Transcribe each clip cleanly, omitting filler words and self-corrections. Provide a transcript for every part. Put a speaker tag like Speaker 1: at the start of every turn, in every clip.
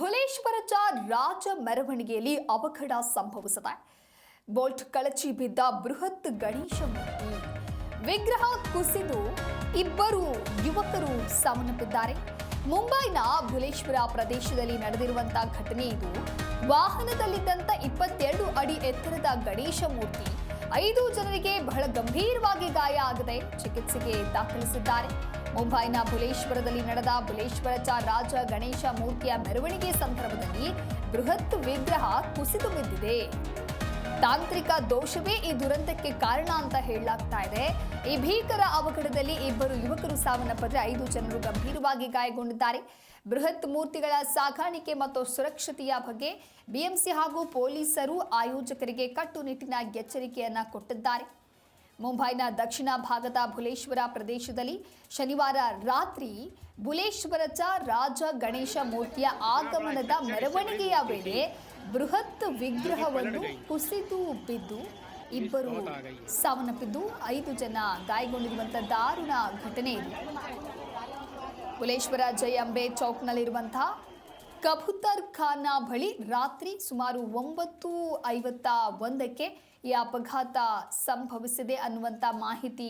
Speaker 1: ಭುಲೇಶ್ವರದ ರಾಜ ಮೆರವಣಿಗೆಯಲ್ಲಿ ಅವಘಡ ಸಂಭವಿಸಿದೆ. ಬೋಲ್ಟ್ ಕಳಚಿ ಬಿದ್ದ ಬೃಹತ್ ಗಣೇಶ ಮೂರ್ತಿ ವಿಗ್ರಹ ಕುಸಿದು ಇಬ್ಬರು ಯುವಕರು ಸಾವನ್ನಪ್ಪಿದ್ದಾರೆ. ಮುಂಬೈನ ಭುಲೇಶ್ವರ ಪ್ರದೇಶದಲ್ಲಿ ನಡೆದಿರುವಂತಹ ಘಟನೆ ಇದು. ವಾಹನದಲ್ಲಿದ್ದಂತ 22 ಅಡಿ ಎತ್ತರದ ಗಣೇಶ ಮೂರ್ತಿ 5 ಜನರಿಗೆ ಬಹಳ ಗಂಭೀರವಾಗಿ ಗಾಯ ಆಗಿದೆ. ಚಿಕಿತ್ಸೆಗೆ ದಾಖಲಿಸಿದ್ದಾರೆ. ಮುಂಬೈನ ಭುಲೇಶ್ವರದಲ್ಲಿ ನಡೆದ ಭುಲೇಶ್ವರದ ರಾಜ ಗಣೇಶ ಮೂರ್ತಿಯ ಮೆರವಣಿಗೆ ಸಂದರ್ಭದಲ್ಲಿ ಬೃಹತ್ ವಿಗ್ರಹ ಕುಸಿದು ಬಿದ್ದಿದೆ. ತಾಂತ್ರಿಕ ದೋಷವೇ ಈ ದುರಂತಕ್ಕೆ ಕಾರಣ ಅಂತ ಹೇಳಲಾಗ್ತಾ ಇದೆ. ಈ ಭೀಕರ ಅವಘಡದಲ್ಲಿ ಇಬ್ಬರು ಯುವಕರು ಸಾವನ್ನಪ್ಪಿದ್ರೆ 5 ಜನರು ಗಂಭೀರವಾಗಿ ಗಾಯಗೊಂಡಿದ್ದಾರೆ. ಬೃಹತ್ ಮೂರ್ತಿಗಳ ಸಾಗಾಣಿಕೆ ಮತ್ತು ಸುರಕ್ಷತೆಯ ಬಗ್ಗೆ ಬಿಎಂಸಿ ಹಾಗೂ ಪೊಲೀಸರು ಆಯೋಜಕರಿಗೆ ಕಟ್ಟುನಿಟ್ಟಿನ ಎಚ್ಚರಿಕೆಯನ್ನ ಕೊಟ್ಟಿದ್ದಾರೆ. ಮುಂಬೈನ ದಕ್ಷಿಣ ಭಾಗದ ಭುಲೇಶ್ವರ ಪ್ರದೇಶದಲ್ಲಿ ಶನಿವಾರ ರಾತ್ರಿ ಭುಲೇಶ್ವರದ ರಾಜ ಗಣೇಶ ಮೂರ್ತಿಯ ಆಗಮನದ ಮೆರವಣಿಗೆಯ ವೇಳೆ ಬೃಹತ್ ವಿಗ್ರಹವನ್ನು ಕುಸಿದು ಬಿದ್ದು ಇಬ್ಬರು ಸಾವನ್ನಪ್ಪಿದ್ದು 5 ಜನ ಗಾಯಗೊಂಡಿರುವಂತಹ ದಾರುಣ ಘಟನೆ ಇದು. ಭುಲೇಶ್ವರ ಜೈ ಅಂಬೆ ಚೌಕ್ನಲ್ಲಿರುವಂತಹ ಕಬೂತರ್ ಖಾನಾ ಬಳಿ ರಾತ್ರಿ ಸುಮಾರು 9:51ಕ್ಕೆ ಈ ಅಪಘಾತ ಸಂಭವಿಸಿದೆ ಅನ್ನುವಂಥ ಮಾಹಿತಿ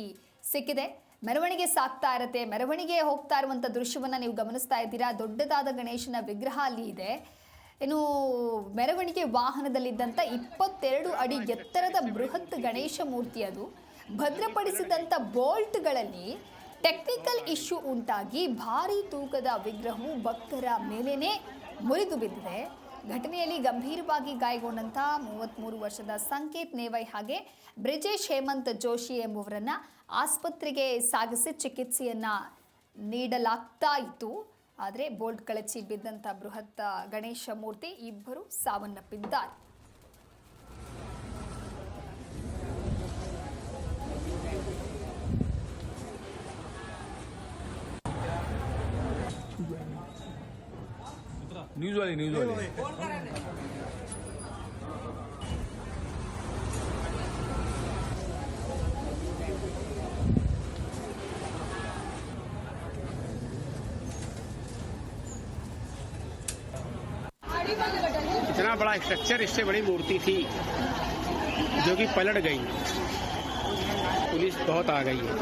Speaker 1: ಸಿಕ್ಕಿದೆ. ಮೆರವಣಿಗೆ ಸಾಗ್ತಾ ಇರುತ್ತೆ. ಮೆರವಣಿಗೆ ಹೋಗ್ತಾ ಇರುವಂಥ ದೃಶ್ಯವನ್ನು ನೀವು ಗಮನಿಸ್ತಾ ಇದ್ದೀರಾ. ದೊಡ್ಡದಾದ ಗಣೇಶನ ವಿಗ್ರಹ ಅಲ್ಲಿ ಇದೆ. ಇನ್ನು ಮೆರವಣಿಗೆ ವಾಹನದಲ್ಲಿದ್ದಂಥ 22 ಅಡಿ ಎತ್ತರದ ಬೃಹತ್ ಗಣೇಶ ಮೂರ್ತಿ ಅದು ಭದ್ರಪಡಿಸಿದಂಥ ಬೋಲ್ಟ್ಗಳಲ್ಲಿ ಟೆಕ್ನಿಕಲ್ ಇಶ್ಯೂ ಉಂಟಾಗಿ ಭಾರೀ ತೂಕದ ವಿಗ್ರಹವು ಭಕ್ತರ ಮೇಲೇನೆ ಮುರಿದು ಬಿದ್ದಿದೆ. ಘಟನೆಯಲ್ಲಿ ಗಂಭೀರವಾಗಿ ಗಾಯಗೊಂಡಂತ 33 ವರ್ಷದ ಸಂಕೇತ್ ನೇವೈ ಹಾಗೆ ಬ್ರಿಜೇಶ್ ಹೇಮಂತ್ ಜೋಶಿ ಎಂಬುವರನ್ನ ಆಸ್ಪತ್ರೆಗೆ ಸಾಗಿಸಿ ಚಿಕಿತ್ಸೆಯನ್ನ ನೀಡಲಾಗ್ತಾ ಇತ್ತು. ಆದರೆ ಬೋಲ್ಟ್ ಕಳಚಿ ಬಿದ್ದಂತ ಬೃಹತ್ ಗಣೇಶ ಮೂರ್ತಿ ಇಬ್ಬರು ಸಾವನ್ನಪ್ಪಿದ್ದಾರೆ.
Speaker 2: न्यूज वाली
Speaker 3: इतना बड़ा स्ट्रक्चर, इससे बड़ी मूर्ति थी जो कि पलट गई। पुलिस बहुत आ गई है।